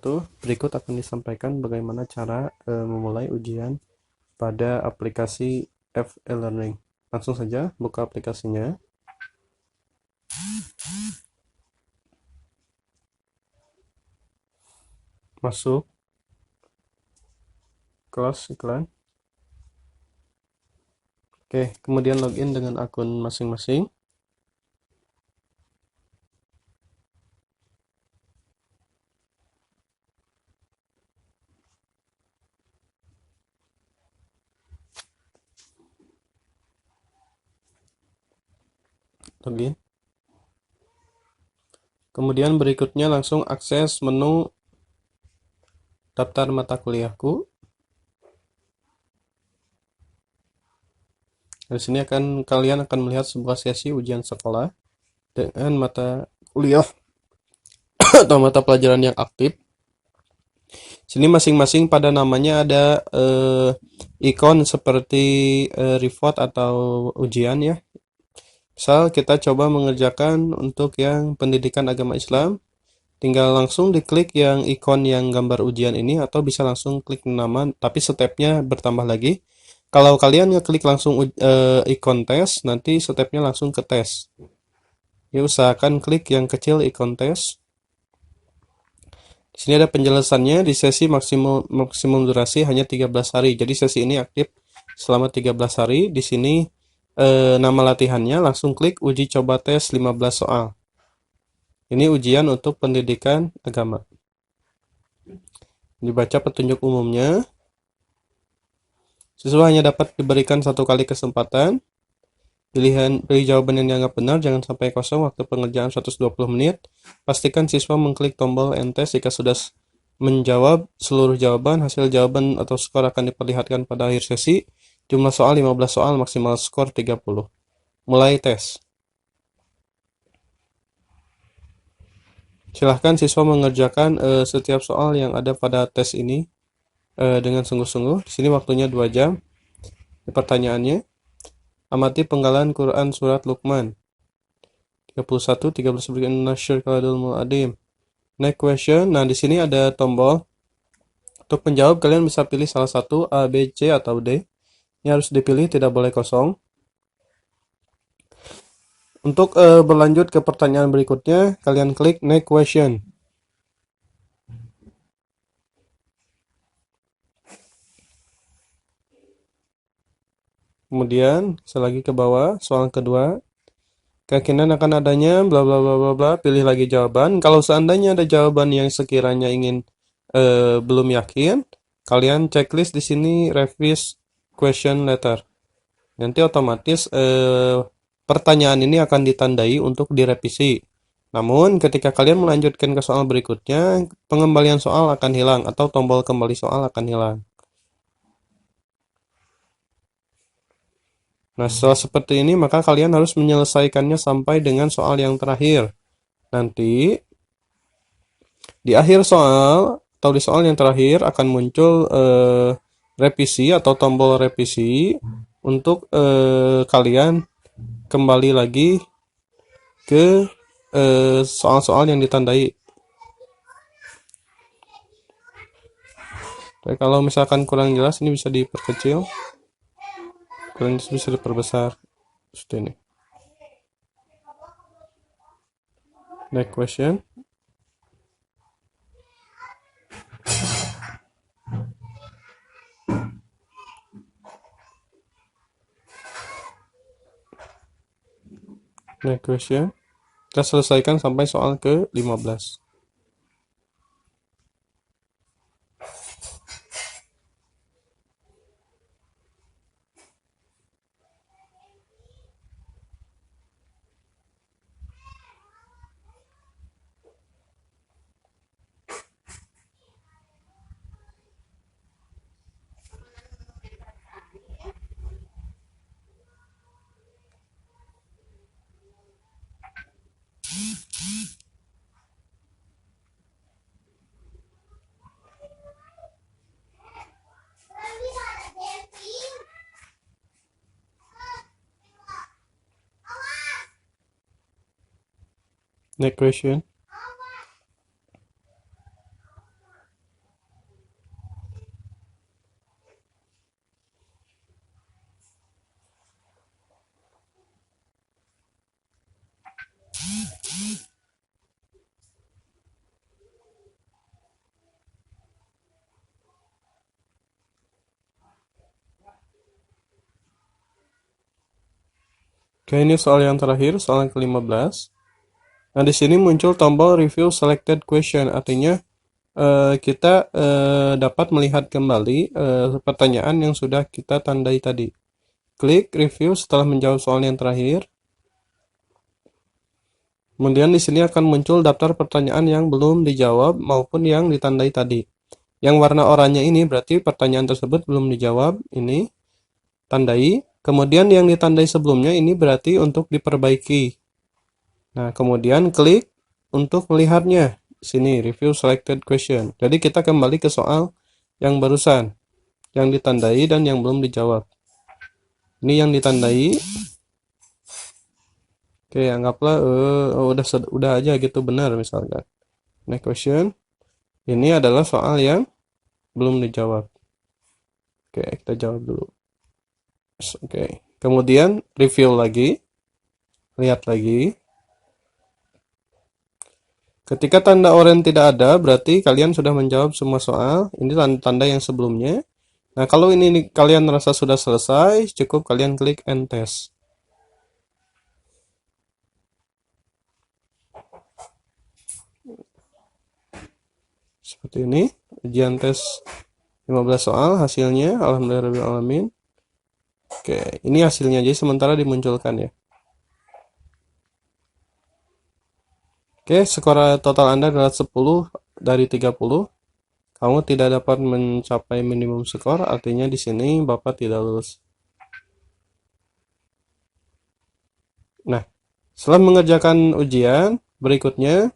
wabarakatuh. Berikut akan disampaikan bagaimana cara memulai ujian pada aplikasi F-e-learning. Langsung saja buka aplikasinya. Masuk kelas iklan. Oke, kemudian login dengan akun masing-masing. Login. Kemudian berikutnya langsung akses menu daftar mata kuliahku. Di sini kalian akan melihat sebuah sesi ujian sekolah dengan mata kuliah atau mata pelajaran yang aktif. Sini masing-masing pada namanya ada ikon seperti report atau ujian ya. Misal kita coba mengerjakan untuk yang pendidikan agama Islam, tinggal langsung diklik yang ikon yang gambar ujian ini atau bisa langsung klik nama, tapi stepnya bertambah lagi. Kalau kalian ngeklik langsung ikon tes, nanti stepnya langsung ke tes. Ya, usahakan klik yang kecil ikon tes. Di sini ada penjelasannya, di sesi maksimum durasi hanya 13 hari. Jadi sesi ini aktif selama 13 hari. Di sini nama latihannya langsung klik uji coba tes 15 soal. Ini ujian untuk pendidikan agama. Dibaca petunjuk umumnya. Siswa hanya dapat diberikan 1 kali kesempatan. Pilih jawaban yang dianggap benar, jangan sampai kosong. Waktu pengerjaan 120 menit. Pastikan siswa mengklik tombol enter jika sudah menjawab seluruh jawaban. Hasil jawaban atau skor akan diperlihatkan pada akhir sesi. Jumlah soal 15 soal, maksimal skor 30. Mulai tes. Silahkan siswa mengerjakan setiap soal yang ada pada tes ini dengan sungguh-sungguh. Di sini waktunya 2 jam. Pertanyaannya, amati penggalan Quran surat Luqman 31 13 Nasyr Kaladul Mu'adim. Next question. Nah, di sini ada tombol untuk menjawab. Kalian bisa pilih salah satu A, B, C atau D. Ini harus dipilih, tidak boleh kosong. Untuk berlanjut ke pertanyaan berikutnya, kalian klik next question. Kemudian selagi ke bawah, soal kedua, keyakinan akan adanya bla bla bla bla bla, pilih lagi jawaban. Kalau seandainya ada jawaban yang sekiranya ingin belum yakin, kalian checklist di sini revise question letter. Nanti otomatis pertanyaan ini akan ditandai untuk direvisi. Namun ketika kalian melanjutkan ke soal berikutnya, pengembalian soal akan hilang atau tombol kembali soal akan hilang. Nah, setelah seperti ini, maka kalian harus menyelesaikannya sampai dengan soal yang terakhir. Nanti, di akhir soal, atau di soal yang terakhir, akan muncul revisi atau tombol revisi untuk kalian kembali lagi ke soal-soal yang ditandai. Jadi, kalau misalkan kurang jelas, ini bisa diperkecil. Kurang jelas bisa diperbesar. Seperti ini. Next question. Next question. Kita selesaikan sampai soal ke-15. Next question. Oke, ini soal yang terakhir, soal yang ke-15. Nah, di sini muncul tombol review selected question, artinya kita dapat melihat kembali pertanyaan yang sudah kita tandai tadi. Klik review setelah menjawab soal yang terakhir. Kemudian di sini akan muncul daftar pertanyaan yang belum dijawab maupun yang ditandai tadi. Yang warna oranye ini berarti pertanyaan tersebut belum dijawab, ini tandai. Kemudian yang ditandai sebelumnya ini berarti untuk diperbaiki. Nah, kemudian klik untuk melihatnya. Sini, review selected question. Jadi kita kembali ke soal yang barusan, yang ditandai dan yang belum dijawab. Ini yang ditandai. Oke, anggaplah udah aja gitu benar misalkan. Next question. Ini adalah soal yang belum dijawab. Oke, kita jawab dulu. Oke. Kemudian review lagi. Lihat lagi. Ketika tanda oranye tidak ada, berarti kalian sudah menjawab semua soal. Ini tanda yang sebelumnya. Nah, kalau ini kalian merasa sudah selesai, cukup kalian klik end test. Seperti ini, ujian tes 15 soal hasilnya. Alhamdulillahirrahmanirrahim. Oke, ini hasilnya aja sementara dimunculkan ya. Oke, skor total Anda adalah 10 dari 30. Kamu tidak dapat mencapai minimum skor, artinya di sini Bapak tidak lulus. Nah, setelah mengerjakan ujian, berikutnya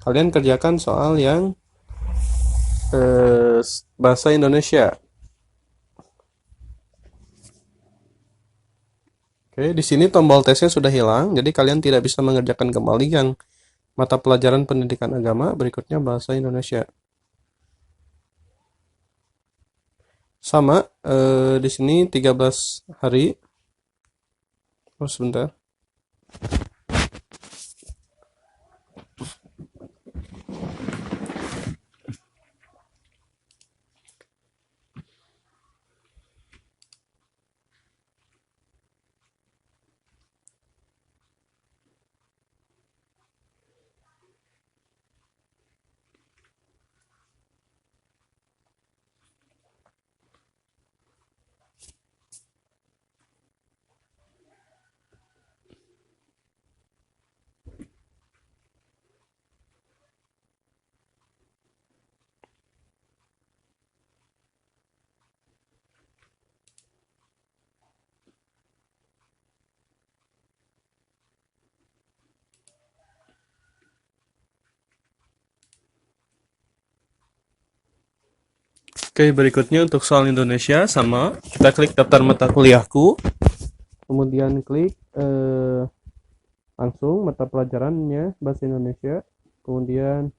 kalian kerjakan soal yang bahasa Indonesia. Oke, di sini tombol tesnya sudah hilang, jadi kalian tidak bisa mengerjakan kembali yang mata pelajaran pendidikan agama. Berikutnya bahasa Indonesia. Sama, di sini 13 hari. Oh, sebentar. Oke, berikutnya untuk soal Indonesia sama, kita klik daftar mata kuliahku, kemudian klik langsung mata pelajarannya bahasa Indonesia, kemudian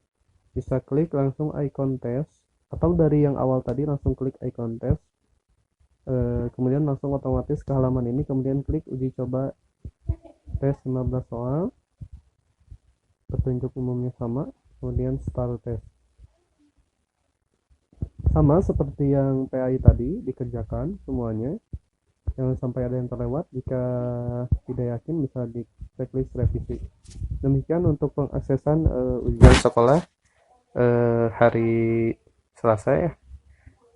bisa klik langsung icon test, atau dari yang awal tadi langsung klik icon test, kemudian langsung otomatis ke halaman ini, kemudian klik uji coba tes 15 soal, petunjuk umumnya sama, kemudian start test. Sama seperti yang PAI tadi, dikerjakan semuanya, jangan sampai ada yang terlewat. Jika tidak yakin bisa di checklist revisi. Demikian untuk pengaksesan ujian sekolah hari Selasa ya,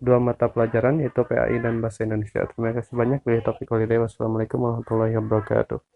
dua mata pelajaran yaitu PAI dan bahasa Indonesia. Terima kasih banyak. Wassalamualaikum warahmatullahi wabarakatuh.